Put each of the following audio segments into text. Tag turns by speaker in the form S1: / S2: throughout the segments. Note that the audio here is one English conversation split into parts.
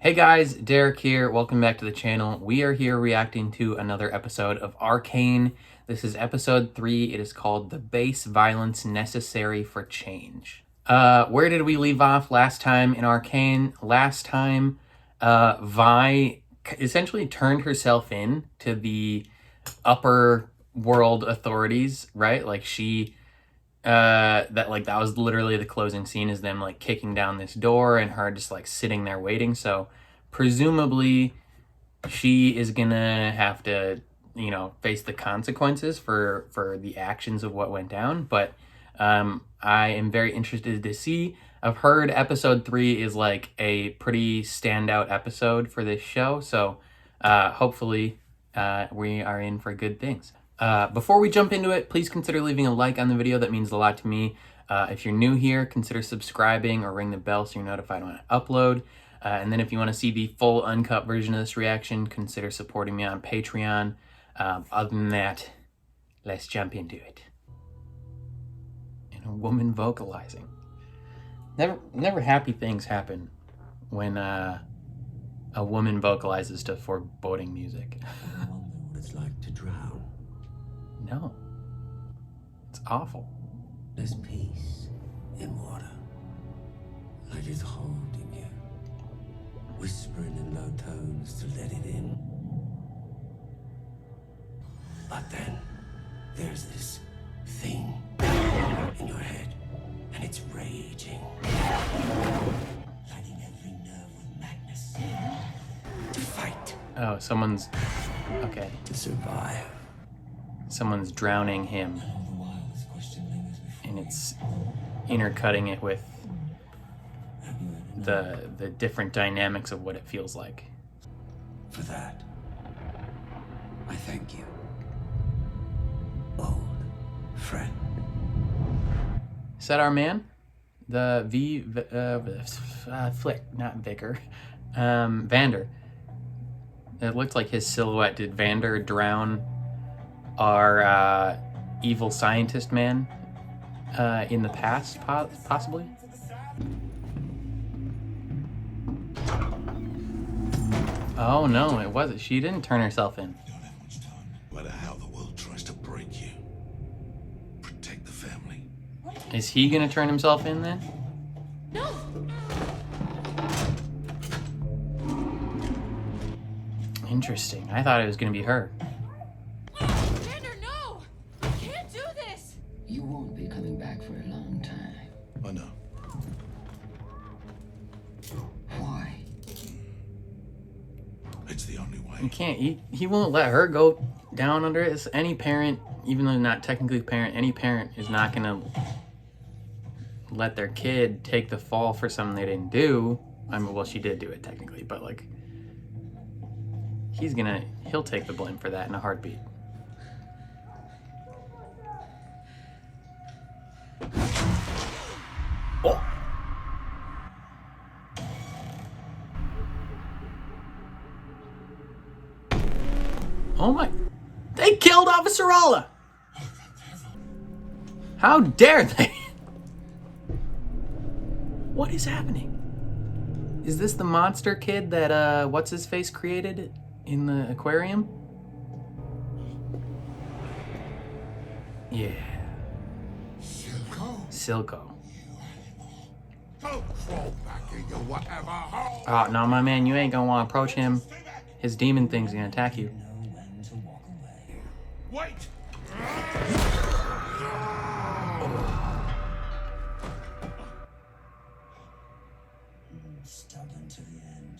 S1: Hey guys, Derek here. Welcome back to the channel. We are here reacting to another episode of Arcane. This is episode 3. It is called The Base Violence Necessary for Change. Where did we leave off last time in Arcane? Last time, Vi essentially turned herself in to the upper world authorities, right? Like that was literally the closing scene, is them like kicking down this door and her just like sitting there waiting. So presumably she is gonna have to, face the consequences for the actions of what went down. But I am very interested to see. I've heard episode 3 is like a pretty standout episode for this show, so hopefully we are in for good things. Before we jump into it, please consider leaving a like on the video. That means a lot to me. If you're new here, consider subscribing or ring the bell so you're notified when I upload. And then if you want to see the full uncut version of this reaction, consider supporting me on Patreon. Other than that, let's jump into it. And a woman vocalizing. Never happy things happen when a woman vocalizes to foreboding music.
S2: I wonder what it's like to drown.
S1: No. It's awful.
S2: There's peace in water. Like it's holding you. Whispering in low tones to let it in. But then, there's this thing in your head. And it's raging. Lighting every nerve with madness. To fight.
S1: Oh, someone's... Okay.
S2: To survive.
S1: Someone's drowning him, and it's intercutting it with the different dynamics of what it feels like.
S2: For that, I thank you, old friend.
S1: Is that our man? The Flick, not Vicar. Vander. It looked like his silhouette. Did Vander drown our evil scientist man in the past, possibly? Oh no, it wasn't. She didn't turn herself in.
S3: You don't have much time. No matter how the world tries to break you, protect the family.
S1: Is he gonna turn himself in then?
S4: No!
S1: Interesting. I thought it was gonna be her.
S5: You won't be coming back for a long time.
S3: I know.
S5: Why?
S3: It's the only way.
S1: You can't. He won't let her go down under it. It's any parent, even though not technically a parent, any parent is not gonna let their kid take the fall for something they didn't do. I mean, well, she did do it technically, but like, he'll take the blame for that in a heartbeat. Oh. Oh my, they killed Officer Allah. How dare they? What is happening? Is this the monster kid that what's his face created in the aquarium? Yeah. Silko.
S3: Don't crawl back in your whatever hole.
S1: Oh, no, my man, you ain't gonna want to approach him. His demon thing's gonna attack you.
S3: Wait!
S2: Stubborn to the end.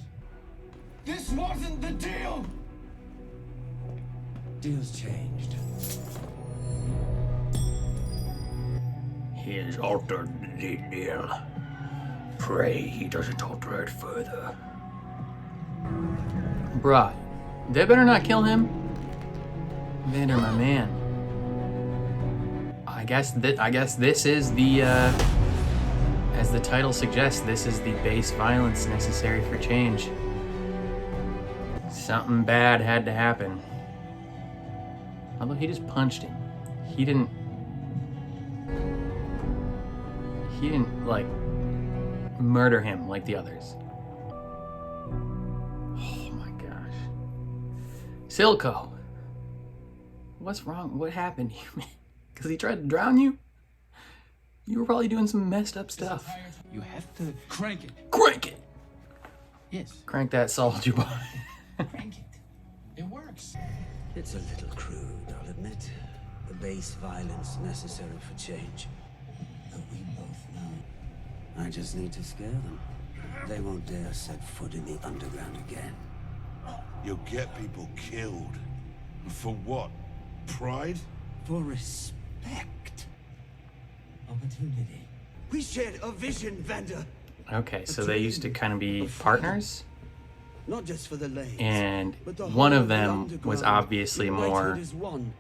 S2: This wasn't the deal! Deal's changed.
S1: He has altered the deal. Pray he doesn't alter it further. Bruh, they better not kill him. Vander, my man. I guess this is the, as the title suggests, this is the base violence necessary for change. Something bad had to happen. Although he just punched him. He didn't like murder him like the others. Silko. What's wrong? What happened? Because he tried to drown you? You were probably doing some messed up stuff.
S4: You have to crank it.
S1: Crank it!
S4: Yes.
S1: Crank that soldier boy.
S4: Crank it. It works.
S2: It's a little crude, I'll admit. The base violence necessary for change. But we both know. I just need to scare them. They won't dare set foot in the underground again.
S3: You'll get people killed. And for what? Pride?
S2: For respect. Opportunity. We shared a vision, Vander.
S1: Okay, so they used to kind of be partners,
S2: Not just for the lanes,
S1: and
S2: but the
S1: one
S2: whole
S1: of them
S2: the
S1: was
S2: underground,
S1: obviously
S2: united
S1: more
S2: as one.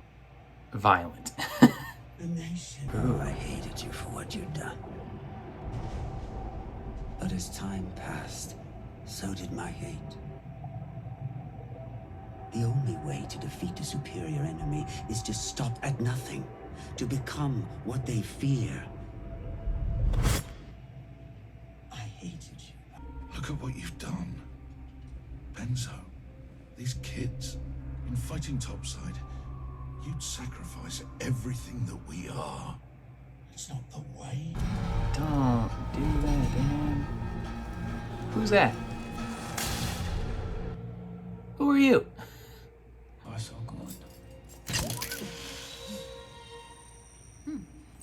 S1: violent.
S2: The nation. Oh, I hated you for what you'd done. But as time passed, so did my hate. The only way to defeat a superior enemy is to stop at nothing, to become what they fear. I hated you.
S3: Look at what you've done. Benzo, these kids, in fighting topside, you'd sacrifice everything that we are. It's not the way.
S1: Don't do that, man. Who's that? Who are you?
S4: Oh, so good.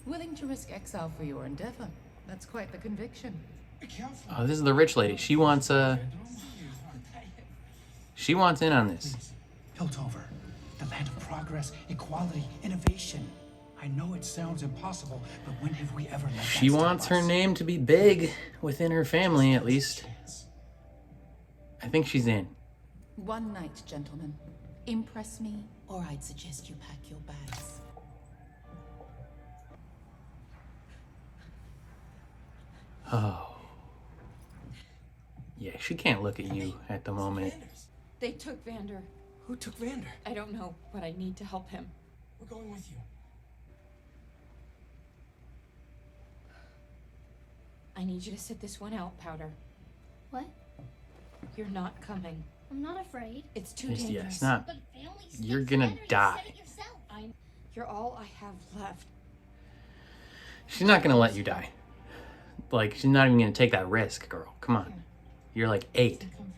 S6: Willing to risk exile for your endeavor. That's quite the conviction.
S4: Be careful.
S1: Oh, this is the rich lady. She wants she wants in on this.
S4: Piltover, the land of progress, equality, innovation. I know it sounds impossible, but when have we ever let
S1: She
S4: that stop
S1: wants her
S4: us?
S1: name to be big within her family, at least. I think she's in.
S6: One night, gentlemen. Impress me, or I'd suggest you pack your bags.
S1: Oh. Yeah, she can't look at you at the moment.
S7: They took Vander.
S4: Who took Vander?
S7: I don't know, but I need to help him.
S4: We're going with you.
S7: I need you to sit this one out, Powder.
S8: What?
S7: You're not coming.
S8: I'm not afraid.
S7: It's too
S1: It's,
S7: dangerous.
S1: yeah, it's not.
S8: But family
S1: You're
S8: sticks
S1: gonna
S8: together, you
S1: die.
S8: said it yourself.
S7: You're all I have left.
S1: She's not gonna let you die. Like, she's not even gonna take that risk, girl. Come on. You're like 8.
S7: I come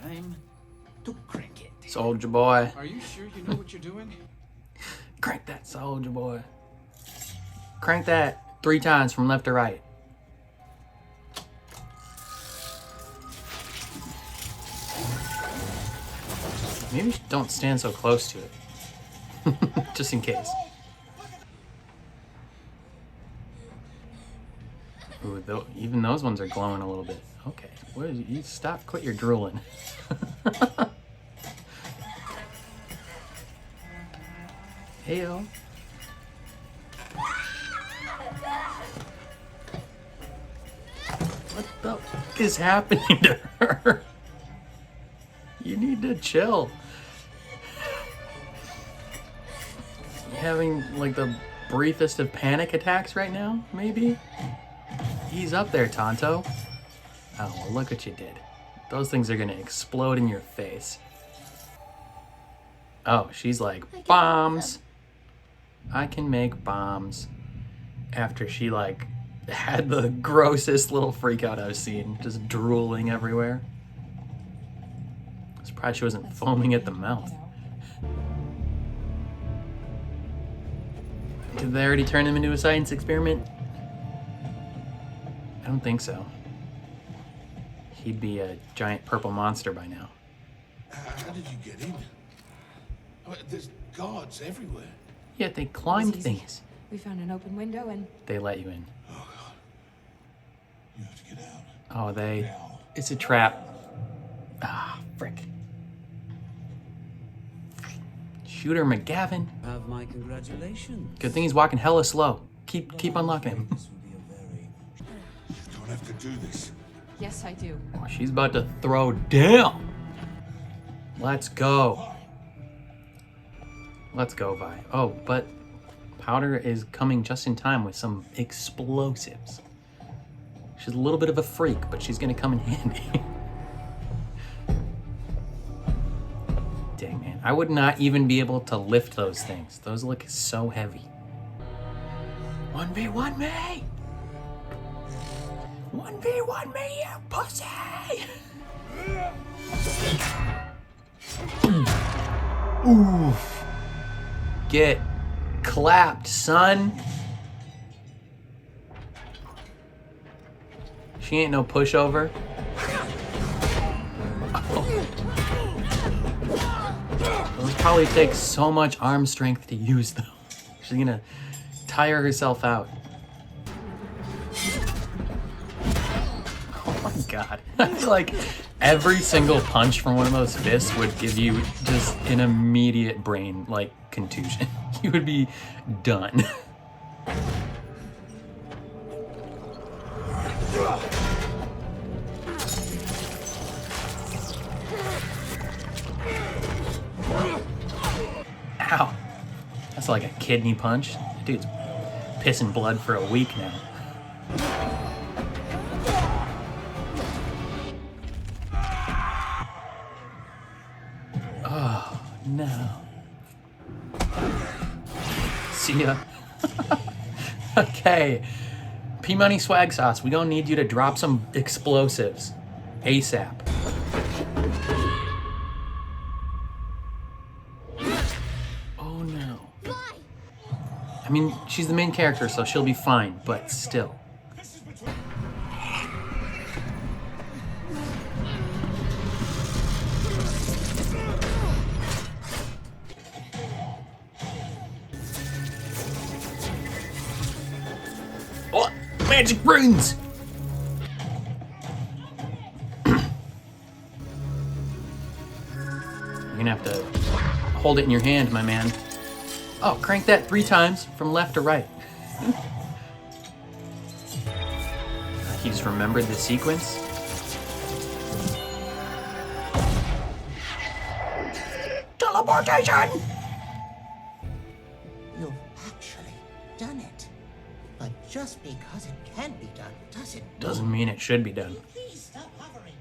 S7: for you.
S4: Time to crank it.
S1: Soldier boy.
S4: Are you sure you know what you're doing?
S1: Crank that, soldier boy. Crank that 3 times from left to right. Maybe don't stand so close to it. Just in case. Ooh, even those ones are glowing a little bit. Okay, what is you stop, quit your drooling. Heyo. What the fuck is happening to her? You need to chill. You having like the briefest of panic attacks right now, maybe? Ease up there, Tonto. Oh, well, look what you did. Those things are gonna explode in your face. Oh, she's like, bombs. I can make bombs. After she like had the grossest little freak out I've seen, just drooling everywhere. Surprised she wasn't foaming at the mouth. Did they already turn him into a science experiment? I don't think so. He'd be a giant purple monster by now.
S3: How did you get in? There's guards everywhere.
S1: Yet they climbed
S7: Easy.
S1: things.
S7: We found an open window and
S1: They let you in.
S3: Oh, God. You have to get out.
S1: Oh, they...
S3: Now.
S1: It's a trap. Ah, frick. Shooter McGavin.
S2: Have my congratulations.
S1: Good thing he's walking hella slow. Keep unlocking him.
S2: This will be a very
S3: You don't have to do this.
S7: yes, I do.
S1: Oh, she's about to throw down. Let's go. Let's go, Vi. Oh, but Powder is coming just in time with some explosives. She's a little bit of a freak, but she's gonna come in handy. I would not even be able to lift those things. Those look so heavy. 1v1 me! 1v1 me, you pussy! Oof. Get clapped, son. She ain't no pushover. Oh. Those probably take so much arm strength to use though. She's gonna tire herself out. Oh my god. I feel like every single punch from one of those fists would give you just an immediate brain like contusion. You would be done. Ow. That's like a kidney punch. Dude's pissing blood for a week now. Oh, no. See ya. Okay. P-Money Swag Sauce, we gonna need you to drop some explosives. ASAP. Oh no. I mean, she's the main character, so she'll be fine, but still. Oh, magic runes! You're gonna have to hold it in your hand, my man. Oh, crank that 3 times from left to right. He just remembered the sequence. Teleportation!
S9: You've actually done it. But just because it can be done
S1: Doesn't mean it should be done.
S9: Please stop hovering.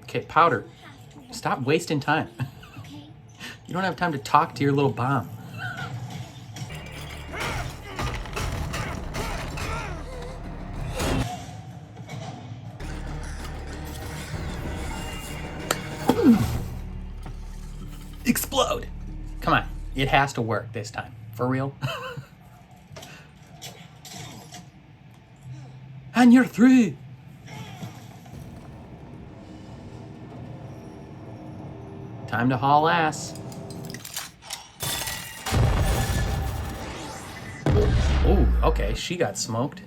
S1: Okay, Powder, stop wasting time. You don't have time to talk to your little bomb. Explode! Come on, it has to work this time. For real? And you're through! Time to haul ass. Oh, okay, she got smoked.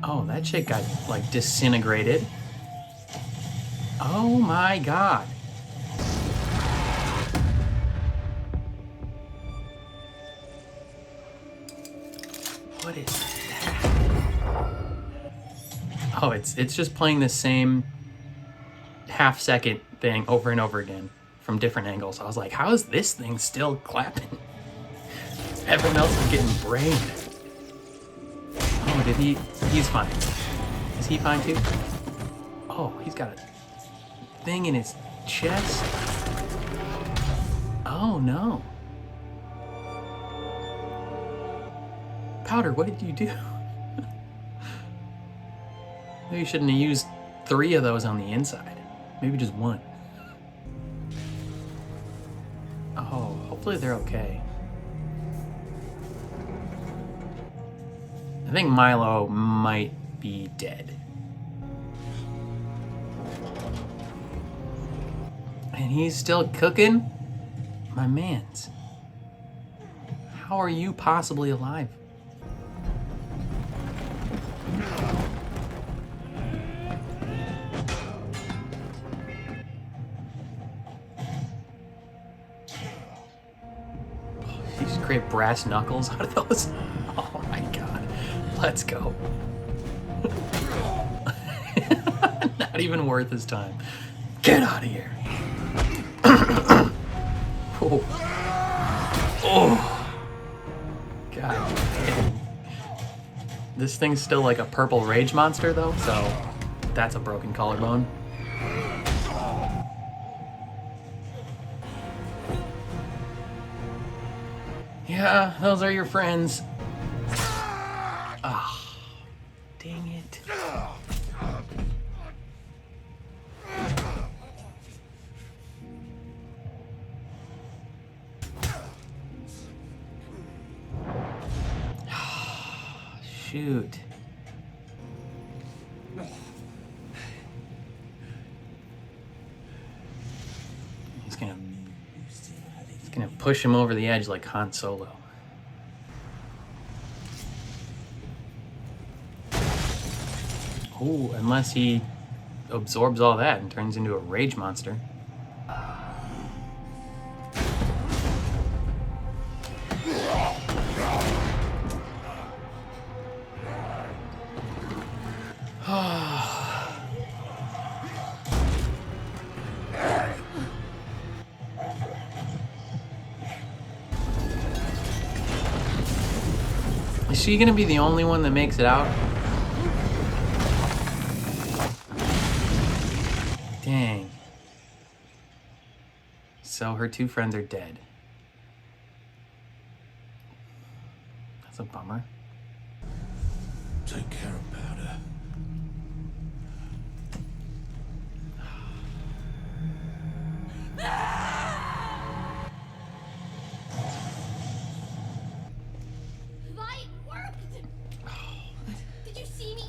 S1: Oh, that chick got, like, disintegrated. Oh my god. What is that? Oh, it's just playing the same half-second thing over and over again from different angles. I was like, how is this thing still clapping? Everyone else is getting brained. Oh, he's fine. Is he fine too? Oh, he's got a thing in his chest. Oh no. Powder, what did you do? Maybe you shouldn't have used 3 of those on the inside. Maybe just 1. Oh, hopefully they're okay. I think Milo might be dead. And he's still cooking? My mans. How are you possibly alive? You just create brass knuckles out of those? Oh my god. Let's go. Not even worth his time. Get out of here. Oh. Oh. God damn. This thing's still like a purple rage monster though, so that's a broken collarbone. Yeah, those are your friends. Ah, dang it. Shoot. He's gonna push him over the edge like Han Solo. Oh, unless he absorbs all that and turns into a rage monster. Is she gonna be the only one that makes it out? Dang. So her two friends are dead. That's a bummer.
S3: Take care of Powder.
S8: It worked! Did you see me?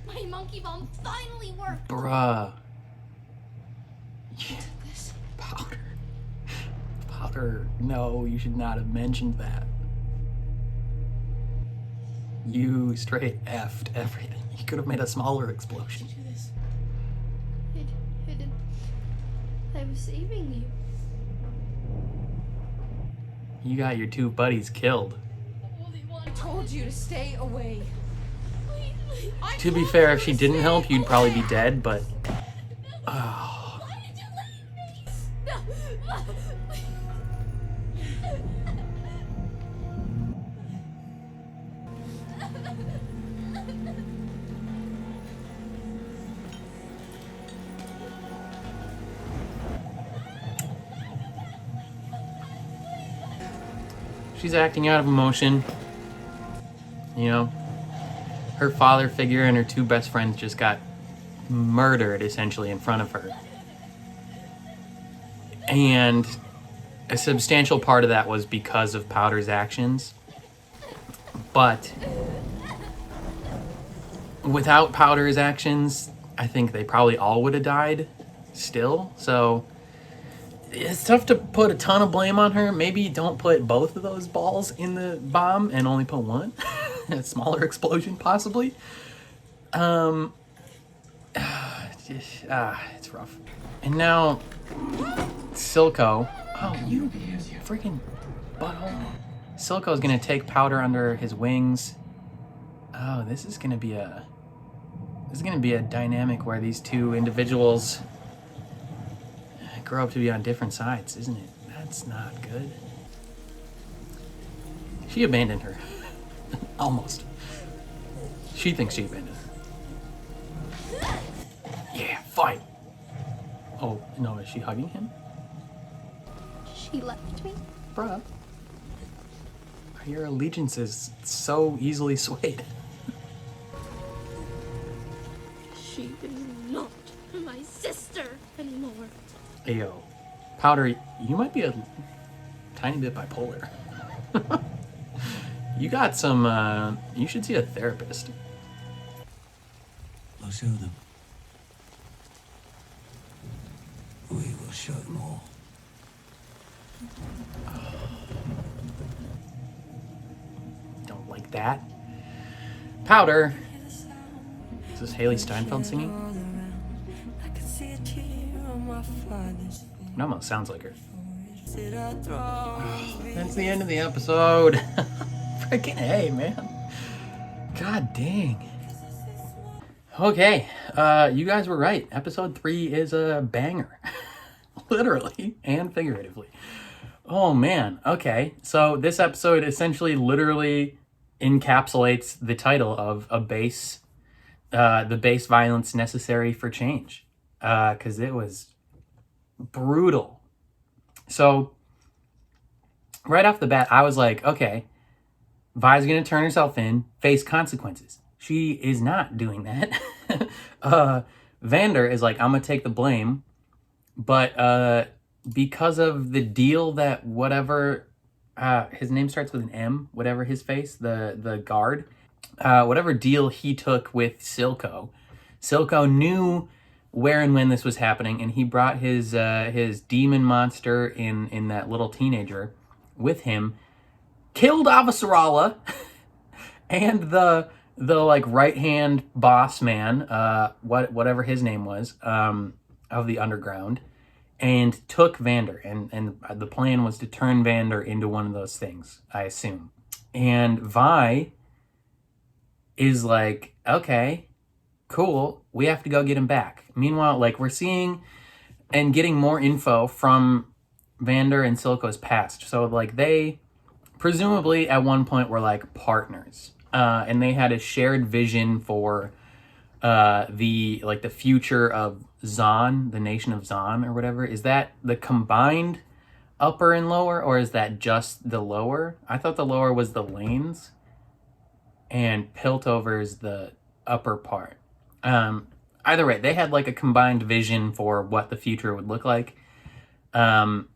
S8: My monkey bomb finally worked!
S1: Bruh. Powder. Powder. No, you should not have mentioned that. You straight effed everything. You could have made a smaller explosion.
S8: Do this. I didn't. I was saving you.
S1: You got your two buddies killed.
S7: I told you to stay away.
S8: Please.
S1: To be fair, if she didn't help, you'd probably be dead, but... Oh.
S8: Why did you leave me?
S1: She's acting out of emotion. You know, her father figure and her two best friends just got murdered essentially in front of her. And a substantial part of that was because of Powder's actions. But without Powder's actions, I think they probably all would have died still. So it's tough to put a ton of blame on her. Maybe don't put both of those balls in the bomb and only put one. A smaller explosion, possibly. It's rough. And now, Silko. Oh, you freaking butthole. Silko's gonna take Powder under his wings. Oh, this is gonna be a dynamic where these two individuals grow up to be on different sides, isn't it? That's not good. She abandoned her. Almost. She thinks she abandoned her. Yeah, fight! Oh, no, is she hugging him?
S8: She left me?
S1: Bruh. Your allegiance is so easily swayed.
S8: She is not my sister anymore.
S1: Ayo. Powder, you might be a tiny bit bipolar. You got some, you should see a therapist.
S2: I'll show them. We will show them all.
S1: Don't like that. Powder. Is this Haley Steinfeld singing? It almost sounds like her. That's the end of the episode. Freaking A, man. God dang. Okay, you guys were right. Episode 3 is a banger. Literally and figuratively. Oh man, okay. So this episode essentially literally encapsulates the title of the base violence necessary for change. Because it was brutal. So right off the bat, I was like, okay, Vi's gonna turn herself in, face consequences. She is not doing that. Vander is like, I'm gonna take the blame, but because of the deal that whatever his name starts with an M, whatever his face, the guard, whatever deal he took with Silko knew where and when this was happening, and he brought his demon monster in that little teenager with him, killed Avasarala, and the like right hand boss man, whatever his name was, of the underground, and took Vander, and the plan was to turn Vander into one of those things, I assume. And Vi is like, okay, cool, we have to go get him back. Meanwhile, like, we're seeing and getting more info from Vander and Silko's past. So like they presumably at one point were like partners, and they had a shared vision for the future of Zon, the nation of Zon or whatever. Is that the combined upper and lower, or is that just the lower? I thought the lower was the lanes and Piltover is the upper part. Either way, they had like a combined vision for what the future would look like. And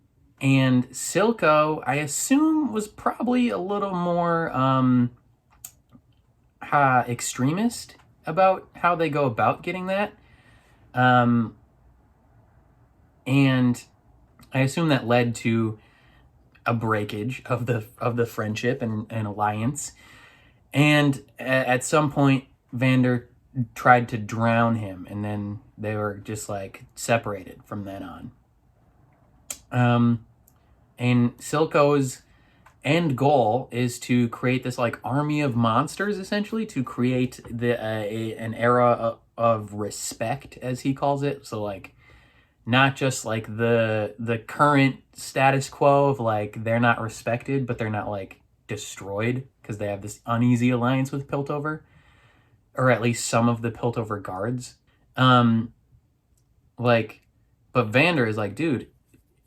S1: Silko, I assume, was probably a little more extremist about how they go about getting that. And I assume that led to a breakage of the friendship and alliance. And at some point, Vander tried to drown him, and then they were just like separated from then on. And Silko's end goal is to create this like army of monsters, essentially, to create an era of respect, as he calls it. So like, not just like the current status quo of like they're not respected, but they're not like destroyed because they have this uneasy alliance with Piltover, or at least some of the Piltover guards. But Vander is like, dude,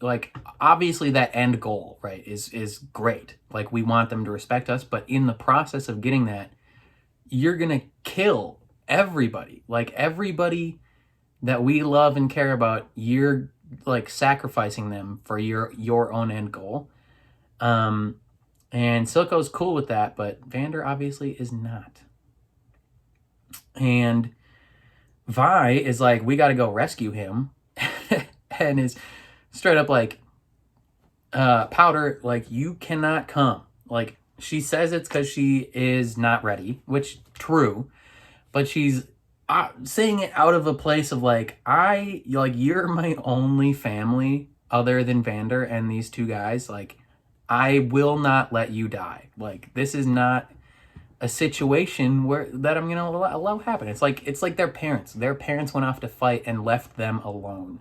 S1: like, obviously that end goal, right, is great. Like, we want them to respect us, but in the process of getting that, you're gonna kill everybody. Like, everybody that we love and care about, you're like sacrificing them for your own end goal. And Silko's cool with that, but Vander obviously is not. And Vi is like, we gotta go rescue him. And is straight up like, Powder, like, you cannot come. Like, she says it's because she is not ready, which, true. But she's saying it out of a place of like, you're my only family other than Vander and these two guys. Like, I will not let you die. Like, this is not a situation that I'm gonna allow happen. It's like their parents. Their parents went off to fight and left them alone.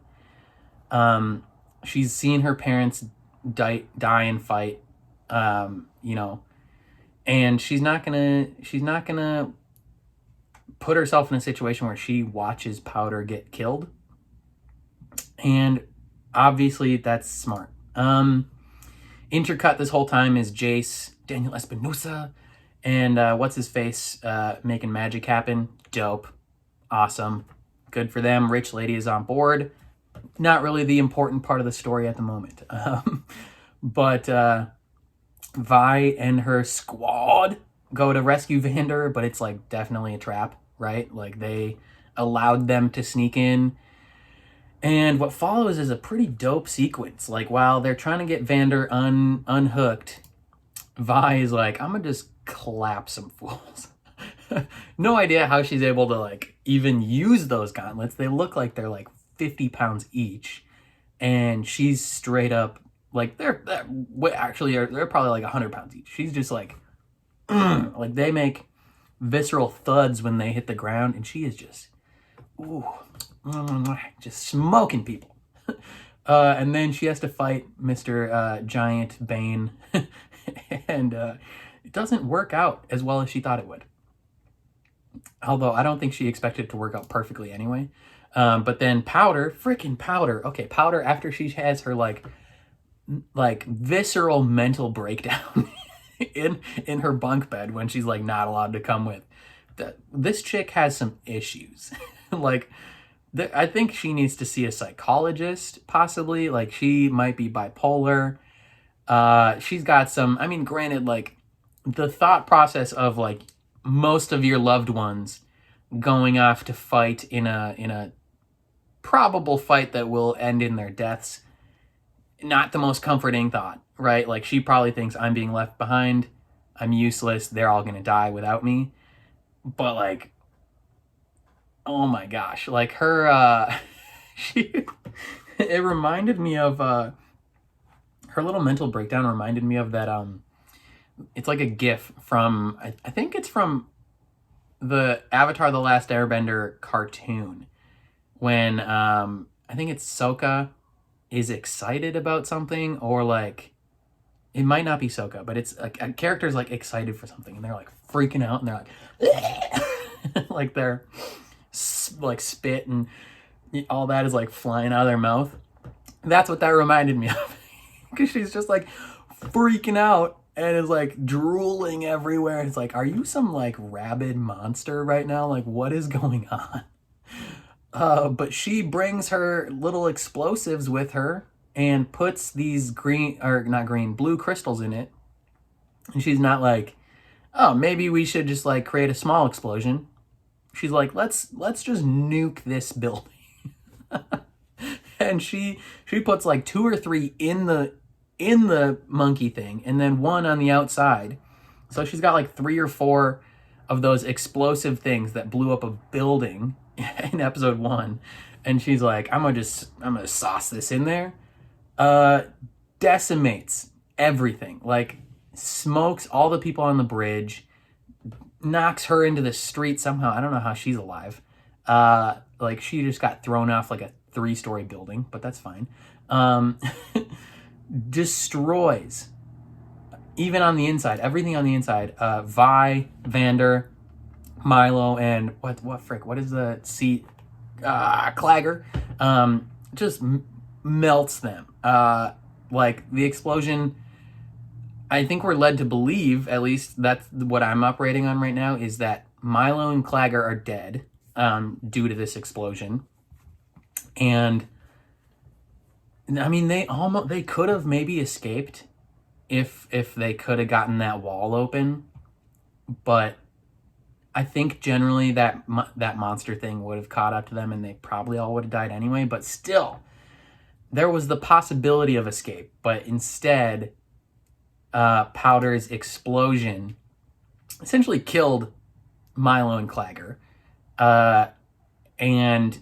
S1: She's seen her parents die and fight, and she's not gonna put herself in a situation where she watches Powder get killed. And obviously that's smart. Intercut this whole time is Jace, Daniel Espinosa, and what's his face making magic happen. Dope. Awesome. Good for them. Rich Lady is on board. Not really the important part of the story at the moment. But Vi and her squad go to rescue Vander, but it's like definitely a trap, right? Like, they allowed them to sneak in. And what follows is a pretty dope sequence. Like, while they're trying to get Vander unhooked, Vi is like, I'm gonna just clap some fools. No idea how she's able to like even use those gauntlets. They look like they're like 50 pounds each, and she's straight up like they're probably like 100 pounds each. She's just like like, they make visceral thuds when they hit the ground, and she is just just smoking people. And then she has to fight Mr. Giant Bane. And it doesn't work out as well as she thought it would. Although I don't think she expected it to work out perfectly anyway. But then Powder, freaking Powder. Okay, Powder, after she has her like visceral mental breakdown in her bunk bed when she's like not allowed to come with. This chick has some issues. Like, I think she needs to see a psychologist, possibly. Like, she might be bipolar. She's got some, I mean, granted, like, the thought process of, like, most of your loved ones going off to fight in a probable fight that will end in their deaths, not the most comforting thought, right? Like, she probably thinks I'm being left behind, I'm useless, they're all gonna die without me. But, like, oh my gosh, like, her, it reminded me of, her little mental breakdown reminded me of that, it's like a GIF from, I think it's from the Avatar The Last Airbender cartoon, when, I think it's Sokka is excited about something, or like, it might not be Sokka, but it's like a character's like excited for something, and they're like freaking out, and they're like, like they're like spit and all that is like flying out of their mouth. That's what that reminded me of, because she's just like freaking out and is like drooling everywhere. It's like, are you some like rabid monster right now? Like, what is going on? But she brings her little explosives with her and puts these blue crystals in it. And she's not like, oh, maybe we should just like create a small explosion. She's like, let's just nuke this building. And she puts like 2 or 3 in the monkey thing, and then 1 on the outside. So she's got like 3 or 4 of those explosive things that blew up a building in episode 1. And she's like, I'm gonna sauce this in there. Decimates everything, like smokes all the people on the bridge, knocks her into the street somehow. I don't know how she's alive. Like, she just got thrown off like a 3-story building, but that's fine. Destroys, even on the inside, everything on the inside. Vi, Vander, Milo, and what is the seat? Clagger. Just melts them. Like, the explosion, I think we're led to believe, at least that's what I'm operating on right now, is that Milo and Clagger are dead due to this explosion. And I mean, they could have maybe escaped if they could have gotten that wall open, but I think generally that monster thing would have caught up to them, and they probably all would have died anyway. But still, there was the possibility of escape, but instead, Powder's explosion essentially killed Milo and Clagger, and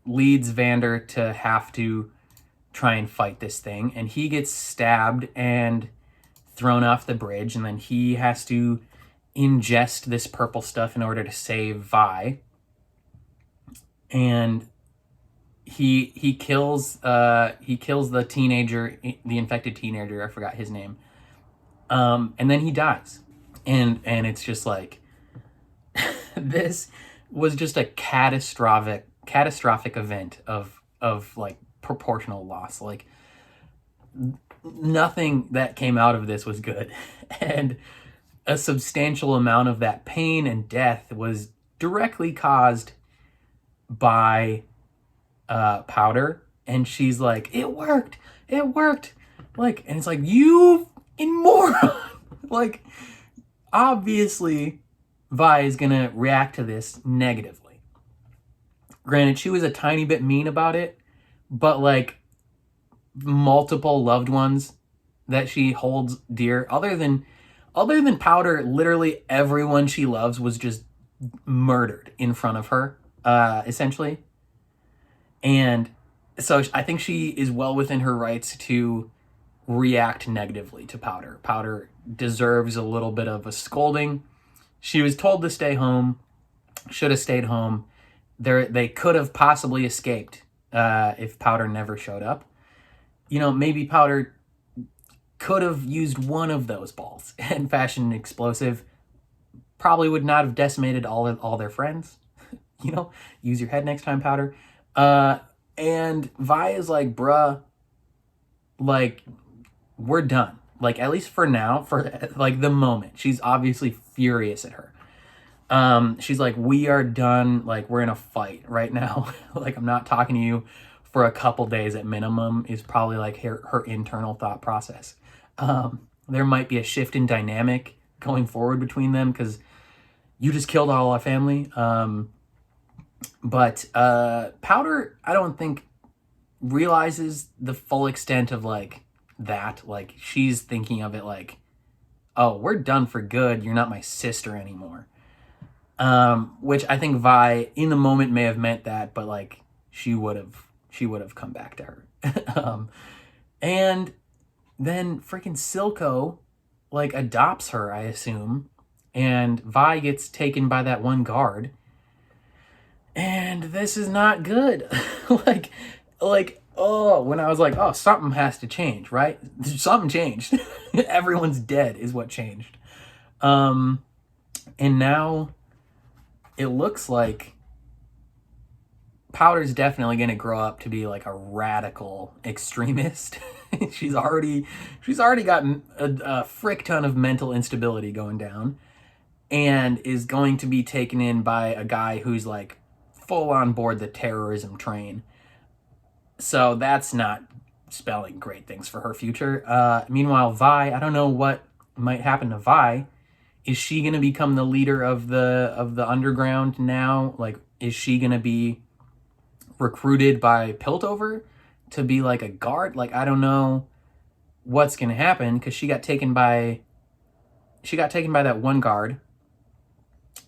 S1: leads Vander to have to try and fight this thing. And he gets stabbed and thrown off the bridge, and then he has to ingest this purple stuff in order to save Vi. And he kills the teenager, the infected teenager, I forgot his name. And then he dies. And it's just like, this was just a catastrophic event of like proportional loss. Like, nothing that came out of this was good. And a substantial amount of that pain and death was directly caused by Powder. And she's like, it worked. Like, and it's like, you moron. Like, obviously Vi is gonna react to this negatively. Granted, she was a tiny bit mean about it, but like, multiple loved ones that she holds dear, other than Powder, literally everyone she loves was just murdered in front of her, essentially. And so I think she is well within her rights to react negatively to Powder. Powder deserves a little bit of a scolding. She was told to stay home, should have stayed home. They could have possibly escaped if Powder never showed up. you know, maybe Powder could have used one of those balls and fashioned an explosive. Probably would not have decimated all their friends. You know, use your head next time, Powder. And Vi is like, bruh, like, we're done. Like, at least for now, for like the moment. She's obviously furious at her. She's like, we are done. Like, we're in a fight right now. Like, I'm not talking to you for a couple days at minimum is probably like her internal thought process. There might be a shift in dynamic going forward between them because you just killed all our family. But Powder, I don't think realizes the full extent of like that. Like, she's thinking of it like, oh, we're done for good. You're not my sister anymore. Which I think Vi in the moment may have meant that, but like she would have come back to her. And then freaking Silko like adopts her, I assume, and Vi gets taken by that one guard. And this is not good. like, oh, when I was like, oh, something has to change, right? Something changed. Everyone's dead is what changed. And now it looks like Powder's definitely going to grow up to be like a radical extremist. she's already got a frick ton of mental instability going down and is going to be taken in by a guy who's like full on board the terrorism train. So that's not spelling great things for her future. Meanwhile, Vi, I don't know what might happen to Vi. Is she going to become the leader of the underground now? Like, is she going to be recruited by Piltover to be like a guard? Like, I don't know what's going to happen because she got taken by that one guard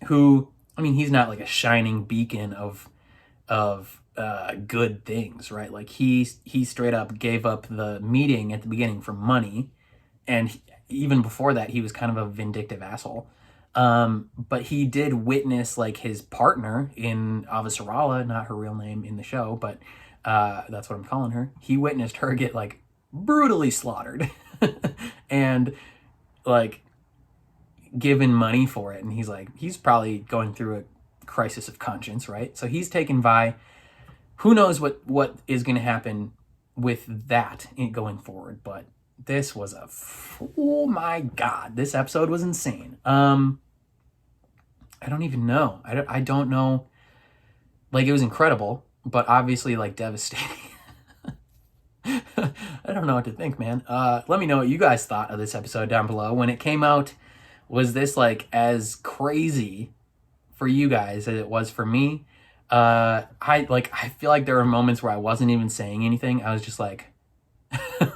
S1: who, I mean, he's not like a shining beacon of good things, right? Like he straight up gave up the meeting at the beginning for money, and even before that, he was kind of a vindictive asshole. But he did witness like his partner in Avasarala, not her real name in the show, but that's what I'm calling her. He witnessed her get like brutally slaughtered and like given money for it. And he's probably going through a crisis of conscience, right? So he's taken Vi. Who knows what is going to happen with that going forward, but this was oh my God, this episode was insane. I don't even know. I don't know. Like, it was incredible, but obviously like devastating. I don't know what to think, man. Let me know what you guys thought of this episode down below. When it came out, was this like as crazy for you guys as it was for me? I feel like there were moments where I wasn't even saying anything. I was just like,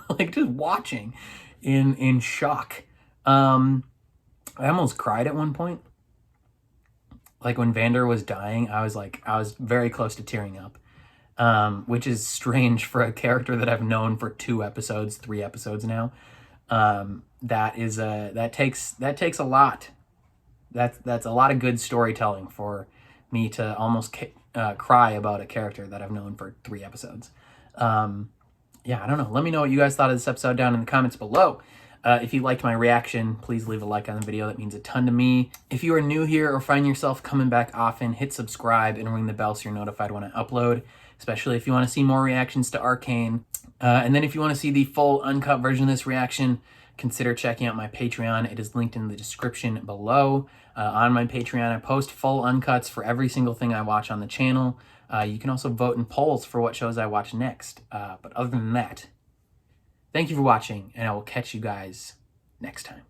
S1: like just watching in shock. I almost cried at one point. Like when Vander was dying, I was very close to tearing up. Which is strange for a character that I've known for 3 episodes now. That takes a lot. That's a lot of good storytelling for me to almost cry about a character that I've known for 3 episodes. Yeah, I don't know. Let me know what you guys thought of this episode down in the comments below. If you liked my reaction, please leave a like on the video. That means a ton to me. If you are new here or find yourself coming back often, hit subscribe and ring the bell so you're notified when I upload, especially if you want to see more reactions to Arcane. And then if you want to see the full uncut version of this reaction, consider checking out my Patreon. It is linked in the description below. On my Patreon, I post full uncuts for every single thing I watch on the channel. You can also vote in polls for what shows I watch next. But other than that, thank you for watching, and I will catch you guys next time.